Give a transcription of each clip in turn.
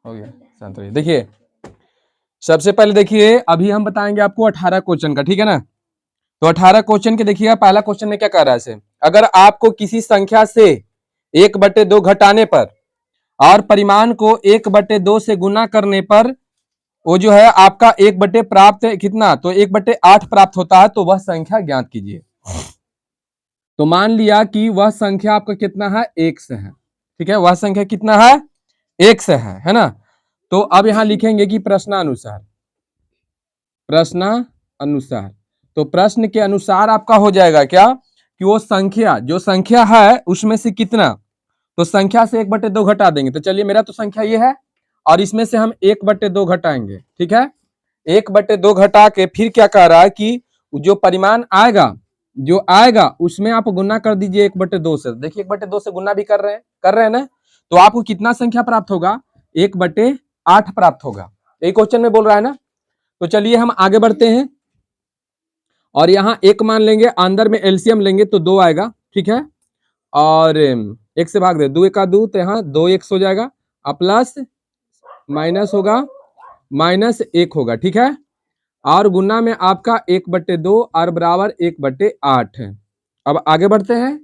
हो गया शांत रहिए। देखिए सबसे पहले देखिए अभी हम बताएंगे आपको 18 क्वेश्चन का, ठीक है ना। तो 18 क्वेश्चन के देखिएगा, पहला क्वेश्चन में क्या कह रहा है से, अगर आपको किसी संख्या से 1/2 घटाने पर और परिमाण को 1/2 से गुना करने पर वो जो है आपका 1/, प्राप्त कितना, तो 1/8 प्राप्त होता है, तो वह संख्या ज्ञात कीजिए। तो मान लिया कि वह संख्या आपका कितना है, 1 से है, ठीक है, वह संख्या कितना है, 1 से है ना। तो अब यहां लिखेंगे कि प्रश्नानुसार, प्रश्नानुसार, तो प्रश्न के अनुसार आपका हो जाएगा क्या कि वो संख्या, जो संख्या है उसमें से कितना, तो संख्या से 1/2 घटा देंगे। तो चलिए मेरा तो संख्या ये है और इसमें से हम 1/2 घटाएंगे, ठीक है। 1/2 घटा के फिर क्या कह रहा है कि जो परिमाण आएगा, जो आएगा उसमें आप गुना कर दीजिए 1/2 से। देखिए 1/2 से गुना भी कर रहे हैं ना, तो आपको कितना संख्या प्राप्त होगा, 1/8 प्राप्त होगा। यही क्वेश्चन में बोल रहा है ना। तो चलिए हम आगे बढ़ते हैं और यहाँ एक मान लेंगे, अंदर में एलसीएम लेंगे तो 2 आएगा, ठीक है। और एक से भाग दे, 2 1 2, तो यहाँ 2x हो जाएगा, और प्लस माइनस होगा, -1 होगा, ठीक है। और गुना में आपका 1/2 और बराबर 1/8 है। अब आगे बढ़ते हैं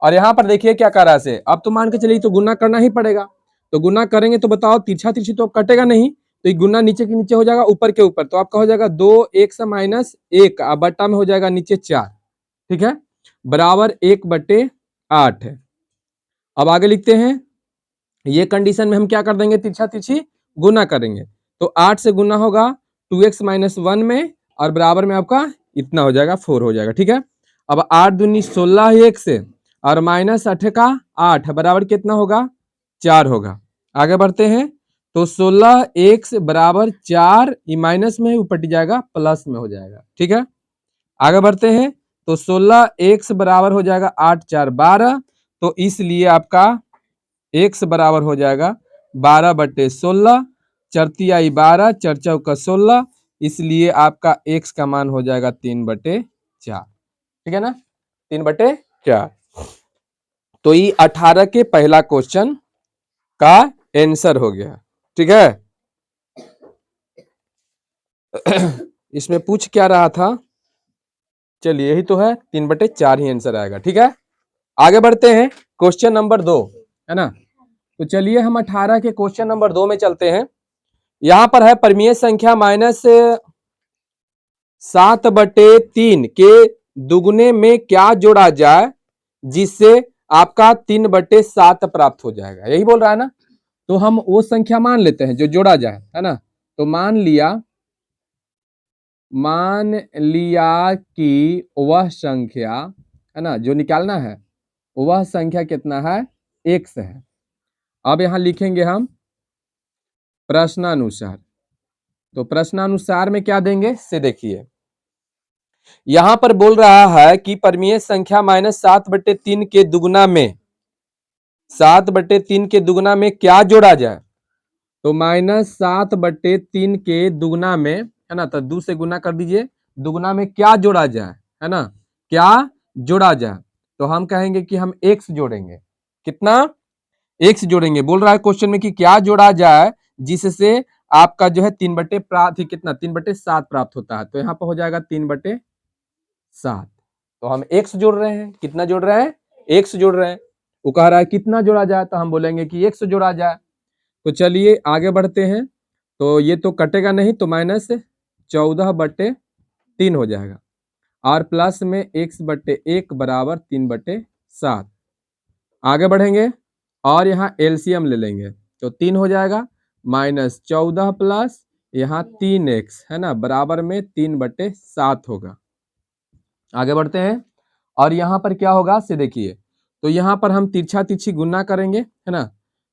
और यहाँ पर देखिए क्या कर रहा है, अब तो मान के चलिए तो गुना करना ही पड़ेगा। तो गुना करेंगे तो बताओ, तिरछा तिरछी तो कटेगा नहीं, तो ये गुना नीचे के नीचे हो जाएगा, ऊपर के ऊपर, तो आपका हो जाएगा 2 1 से -1, अब बट्टा में हो जाएगा नीचे 4, ठीक है, बराबर 1/8 है। अब आगे लिखते हैं, ये कंडीशन में हम क्या कर देंगे, तिरछा तिरछी गुना करेंगे, तो 8 से गुना होगा 2x - 1 में, और बराबर में आपका इतना हो जाएगा, 4 हो जाएगा, ठीक है। अब 8 दूनी 16 है 1 से, और -8 का 8 बराबर कितना होगा, 4 होगा। आगे बढ़ते हैं, तो 16 x बराबर 4, ये माइनस में ऊपर जाएगा, प्लस में हो जाएगा, ठीक है। आगे बढ़ते हैं, तो 16 x बराबर हो जाएगा 8 4 12, तो इसलिए आपका x बराबर हो जाएगा 12/16, चरतियाई 12, चरचौ का 16, इसलिए आपका x का मान हो जाएगा 3/4, ठीक है ना, 3/4। तो ये 18 के पहला क्वेश्चन का आंसर हो गया, ठीक है। इसमें पूछ क्या रहा था, चलिए यही तो है, 3/4 ही आंसर आएगा, ठीक है। आगे बढ़ते हैं, क्वेश्चन नंबर 2, है ना। तो चलिए हम 18 के क्वेश्चन नंबर 2 में चलते हैं। यहां पर है परिमेय संख्या -7/3 के दुगने में क्या जोड़ा जाए जिससे आपका 3/7 प्राप्त हो जाएगा, यही बोल रहा है ना। तो हम वो संख्या मान लेते हैं जो जोड़ा जाए, है ना। तो मान लिया कि वह संख्या, है ना, जो निकालना है वह संख्या कितना है, 1 से है। अब यहां लिखेंगे हम प्रश्नानुसार। तो प्रश्नानुसार में क्या देंगे से देखिए, यहां पर बोल रहा है कि परिमेय संख्या -7/3 के दुगना में, 7/3 के दुगना में क्या जोड़ा जाए। तो -7/3 के दुगना में, है ना, तो 2 से गुना कर दीजिए, दुगना में क्या जोड़ा जाए, है ना, क्या जोड़ा जाए। तो हम कहेंगे कि हम x जोड़ेंगे, कितना, x जोड़ेंगे। बोल रहा है क्वेश्चन में कि क्या जोड़ा जाए जिससे आपका जो है 3/, प्राप्त कितना, 3/7 प्राप्त होता है। तो यहाँ पर हो जाएगा 3/7। तो हम x जोड़ रहे हैं, कितना जोड़ रहे हैं, x जोड़ रहे हैं। वो कह रहा है कितना जोड़ा जाए, तो हम बोलेंगे कि x जोड़ा जाए। तो चलिए आगे बढ़ते हैं, तो ये तो कटेगा नहीं, तो -14/3 हो जाएगा, और प्लस में x/1 बराबर 3/7। आगे बढ़ेंगे और यहाँ एलसीएम ले लेंगे, तो 3 हो जाएगा, -14 प्लस यहाँ 3x, है ना, बराबर में 3/7 होगा। आगे बढ़ते हैं और यहाँ पर क्या होगा से देखिए, तो यहाँ पर हम तिरछा तिरछी गुना करेंगे, है ना।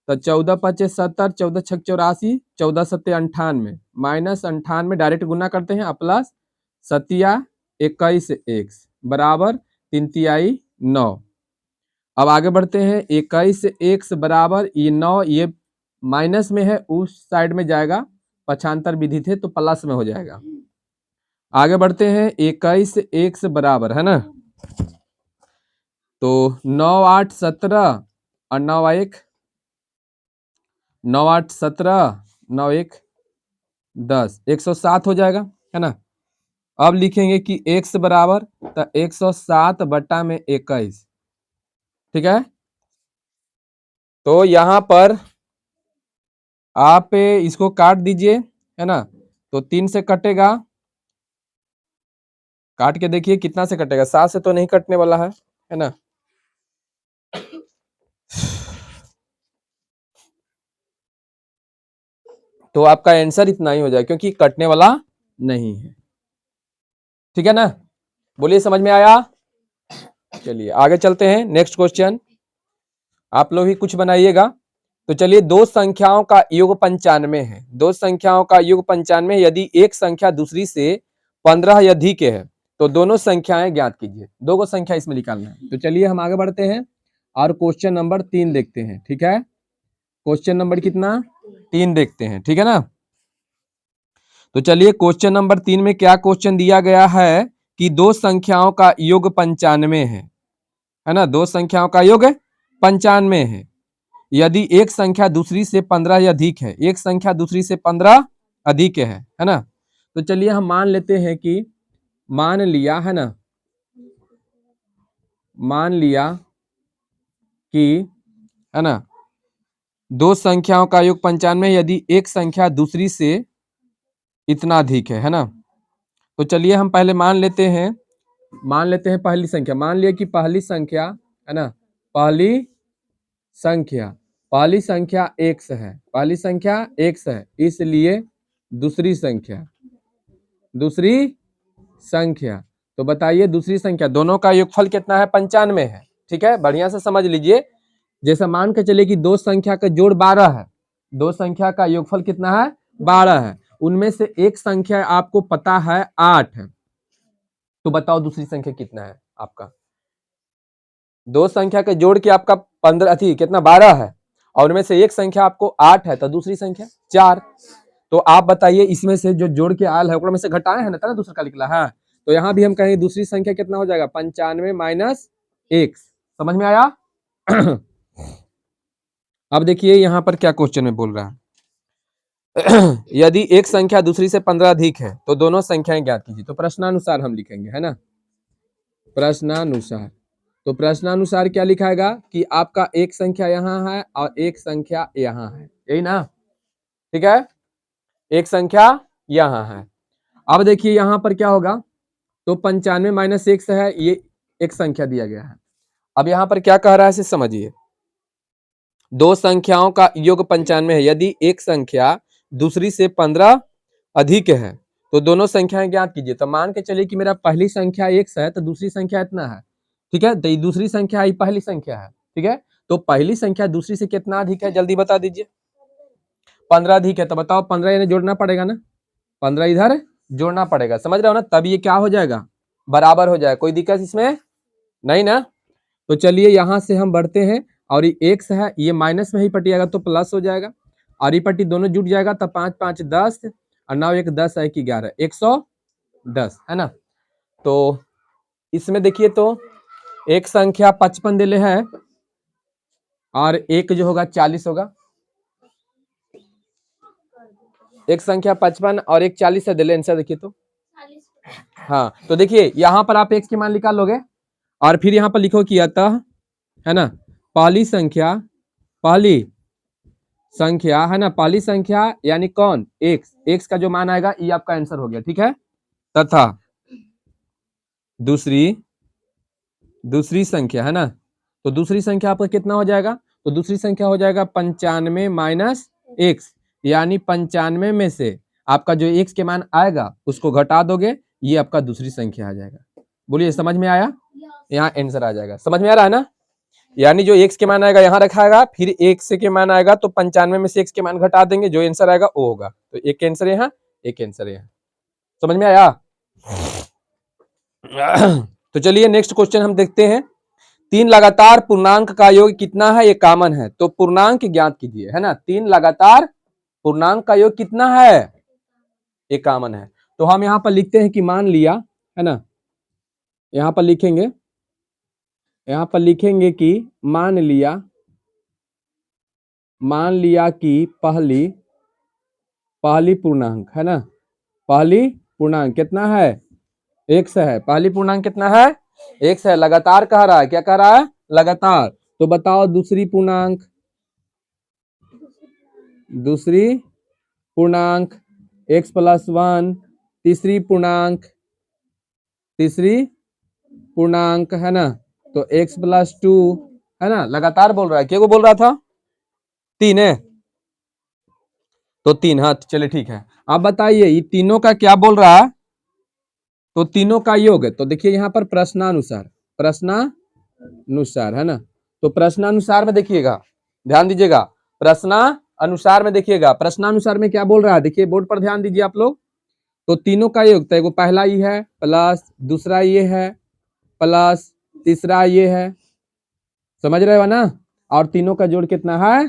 तो 14 × 5 = 70, 14 × 6 = 84, 14 × 7 = 98, -98 डायरेक्ट गुना करते हैं, प्लस 7 21x बराबर 3 तिहाई 9। अब आगे बढ़ते हैं, 21x बराबर ये 9, ये माइनस में है, उस साइड में जाएगा, पक्षांतर विधि थे तो प्लस में हो जाएगा। आगे बढ़ते हैं, 21x बराबर, है ना, तो 9 8 17 और 9 1 9 8 17, 9 1 10, 107 हो जाएगा, है ना। अब लिखेंगे कि x बराबर 107 बटा में 21, ठीक है। तो यहाँ पर आप इसको काट दीजिए, है ना। तो 3 से कटेगा, काट के देखिए कितना से कटेगा, 7 से तो नहीं कटने वाला है ना। तो आपका आंसर इतना ही हो जाएगा क्योंकि कटने वाला नहीं है, ठीक है ना। बोलिए समझ में आया। चलिए आगे चलते हैं, नेक्स्ट क्वेश्चन आप लोग ही कुछ बनाइएगा। तो चलिए, दो संख्याओं का योग 95 है, दो संख्याओं का योग 95, यदि एक संख्या दूसरी से 15 या अधिक है तो दोनों संख्याएं ज्ञात कीजिए। दो को संख्या इसमें निकालना है। तो चलिए हम आगे बढ़ते हैं और क्वेश्चन नंबर 3 देखते हैं, ठीक है। क्वेश्चन नंबर कितना, 3 देखते हैं, ठीक है ना। तो चलिए क्वेश्चन नंबर 3 में क्या क्वेश्चन दिया गया है कि दो संख्याओं का योग 95 है ना, दो संख्याओं का योग 95 है, यदि एक संख्या दूसरी से 15 या अधिक है, एक संख्या दूसरी से 15 अधिक है ना। तो चलिए हम मान लेते हैं कि मान लिया, है ना, मान लिया कि, है ना, दो संख्याओं का योग 95 यदि एक संख्या दूसरी से इतना अधिक है ना। तो चलिए हम पहले मान लेते हैं पहली संख्या। मान लिया कि पहली संख्या, है ना, पहली संख्या x है, पहली संख्या x है, इसलिए दूसरी संख्या तो बताइए दूसरी संख्या, दोनों का योगफल कितना है, 95 है, ठीक है। बढ़िया से समझ लीजिए। जैसे मान के चलिए कि दो संख्या का जोड़ 12 है, दो संख्या का योगफल कितना है, 12 है, उनमें से एक संख्या आपको पता है 8 है, तो बताओ दूसरी संख्या कितना है आपका। दो संख्या के जोड़ के आपका 15 थी, कितना 12 है, और उनमें से एक संख्या आपको 8 है, तो दूसरी संख्या 4। तो आप बताइए इसमें से जो जोड़ के आयल है में से घटाए है ना, तब दूसरा का निकला है। तो यहाँ भी हम कहेंगे दूसरी संख्या कितना हो जाएगा, 95 माइनस 1। समझ में आया। अब देखिए यहाँ पर क्या क्वेश्चन में बोल रहा है। यदि एक संख्या दूसरी से 15 अधिक है तो दोनों संख्याएं ज्ञात कीजिए। तो प्रश्नानुसार हम लिखेंगे, है ना, प्रश्नानुसार। तो प्रश्नानुसार क्या लिखाएगा कि आपका एक संख्या यहाँ है और एक संख्या यहाँ है, यही ना, ठीक है, एक संख्या यहाँ है। अब देखिए यहाँ पर क्या होगा, तो 95 माइनस 1 है, ये एक संख्या दिया गया है। अब यहाँ पर क्या कह रहा है इसे समझिए, दो संख्याओं का योग 95 है, यदि एक संख्या दूसरी से 15 अधिक है तो दोनों संख्याएं ज्ञात कीजिए। तो मान के चलिए कि मेरा पहली संख्या x है तो दूसरी संख्या इतना है, ठीक है। तो ये दूसरी संख्या ही पहली संख्या है, ठीक है। तो पहली संख्या दूसरी से कितना अधिक है, जल्दी बता दीजिए। 15 अधिक है, तो बताओ 15 इन्हें जोड़ना पड़ेगा ना, 15 इधर जोड़ना पड़ेगा, समझ रहे हो ना, तब ये क्या हो जाएगा, बराबर हो जाएगा। कोई दिक्कत इसमें नहीं ना। तो चलिए यहां से हम बढ़ते हैं, और ये एक्स है, ये माइनस में ही पटिएगा तो प्लस हो जाएगा, और ये पट्टी दोनों जुट जाएगा, तब 5 5 10 और 9 1 10 1 11 110, है ना। तो इसमें देखिए तो एक संख्या 55 दिले है और एक जो होगा 40 होगा, एक संख्या 55 और एक 40 है दिले, आंसर देखिए तो, हाँ। तो देखिए यहाँ पर आप एक्स की मान निकाल लोगे और फिर यहाँ पर लिखो कि अतः, है ना, पहली संख्या है ना, पहली संख्या यानी कौन, एक्स का जो मान आएगा ये आपका आंसर हो गया, ठीक है। तथा दूसरी संख्या, है ना, तो दूसरी संख्या आपका कितना हो जाएगा, तो दूसरी संख्या हो जाएगा 95 माइनस एक्स, यानी 95 में से आपका जो एक्स के मान आएगा उसको घटा दोगे, ये आपका दूसरी संख्या आ जाएगा। बोलिए समझ में आया, यहाँ आंसर आ जाएगा, समझ में आ रहा है ना। यानी जो एक्स के मान आएगा यहाँ रखाएगा, फिर एक्स के मान आएगा तो 95 में से एक्स के मान घटा देंगे, जो आंसर आएगा वो होगा। तो एक आंसर यहाँ, एक आंसर यहाँ, समझ में आया। तो चलिए नेक्स्ट क्वेश्चन हम देखते हैं। तीन लगातार पूर्णांक का योग कितना है, ये कॉमन है, तो पूर्णांक ज्ञात कीजिए, है ना। तीन लगातार पूर्णांक का योग कितना है, ये कॉमन है। तो हम यहाँ पर लिखते हैं कि मान लिया, है ना, यहाँ पर लिखेंगे कि मान लिया मान लिया कि पहली पूर्णांक है ना, पहली पूर्णांक कितना है, x है। पहली पूर्णांक कितना है, x है। लगातार कह रहा है, क्या कह रहा है, लगातार। तो बताओ दूसरी पूर्णांक, दूसरी पूर्णांक x प्लस 1, तीसरी पूर्णांक, तीसरी पूर्णांक है ना, तो x प्लस 2 है ना। लगातार बोल रहा है, क्या को बोल रहा था, 3 है, तो 3। हाँ चलिए ठीक है। आप बताइए ये तीनों का क्या बोल रहा है, तो तीनों का योग है। तो देखिए यहाँ पर प्रश्नानुसार, प्रश्नानुसार है ना, तो प्रश्नानुसार में देखिएगा, ध्यान दीजिएगा, प्रश्नानुसार में देखिएगा, प्रश्नानुसार में क्या बोल रहा है, देखिए बोर्ड पर ध्यान दीजिए आप लोग। तो तीनों का योग, तो एगो पहला ये है प्लस दूसरा ये है प्लस तीसरा ये है, समझ रहे हो ना। और तीनों का जोड़ कितना है,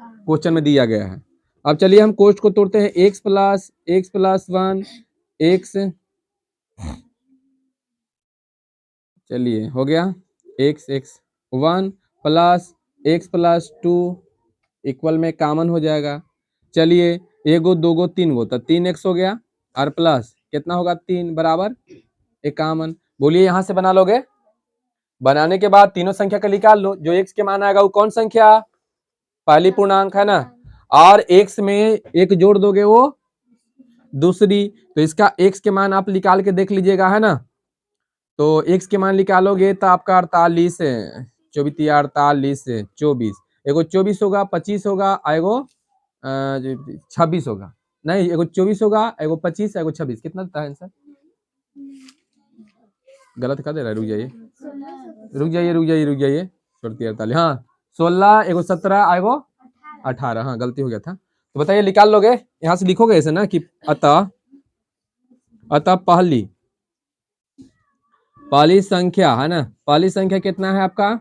क्वेश्चन में दिया गया है। अब चलिए हम कोष्ट को तोड़ते हैं, x प्लस 1 x, चलिए हो गया x 1 plus x plus 2 equal में कॉमन हो जाएगा। चलिए एगो दोगो तीन गो, तो 3x हो गया, और प्लस कितना होगा 3 बराबर 51। बोलिए यहाँ से बना लोगे, बनाने के बाद तीनों संख्या का निकाल लो, जो x के मान आएगा वो कौन संख्या, पहली पूर्णांक है ना, और x में एक जोड़ दोगे वो दूसरी, तो इसका x के मान आप निकाल के देख लीजिएगा है ना। तो x के मान निकालोगे तो आपका 48 है, 24 48 24, एगो 24 होगा, 25 होगा, एगो 26 होगा, नहीं एगो 24 होगा, एगो 25, एगो 26, कितना देता है आंसर, गलत कर दे रहा है, रुक जाइए 48, हाँ 16, एगो 17, एगो 18, हाँ गलती हो गया था। तो बताइए निकाल लोगे, यहाँ से लिखोगे ऐसे ना कि अतः पहली संख्या है ना, पहली संख्या कितना है आपका,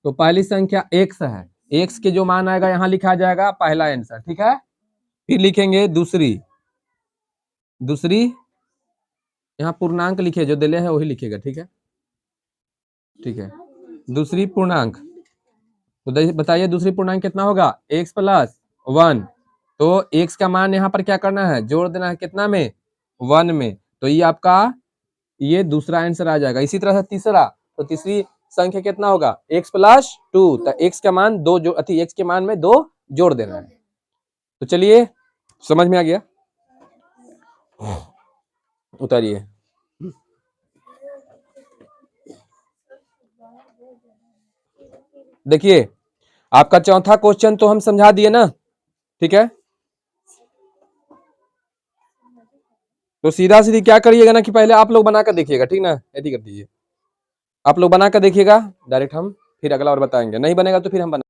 तो पहली संख्या x है, x के जो मान आएगा यहाँ लिखा जाएगा पहला आंसर, ठीक है। फिर लिखेंगे दूसरी, दूसरी यहाँ पूर्णांक लिखिए, जो दिले है वही लिखिएगा, ठीक है, ठीक है। दूसरी पूर्णांक, तो बताइए दूसरी पूर्णांक कितना होगा, x प्लस 1, तो x का मान यहाँ पर क्या करना है, जोड़ देना है, कितना में, 1 में, तो ये आपका ये दूसरा आंसर आ जाएगा। इसी तरह से तीसरा, तो तीसरी संख्या कितना होगा, x प्लस 2, तो x का मान दो जो अति x के मान में 2 जोड़ देना है। तो चलिए समझ में आ गया, उतारिए। देखिए आपका चौथा क्वेश्चन तो हम समझा दिए ना, ठीक है। तो सीधा सीधी क्या करिएगा ना कि पहले आप लोग बनाकर देखिएगा, ठीक ना, ऐसी कर दीजिए, आप लोग बनाकर देखिएगा डायरेक्ट, हम फिर अगला और बताएंगे, नहीं बनेगा तो फिर हम बना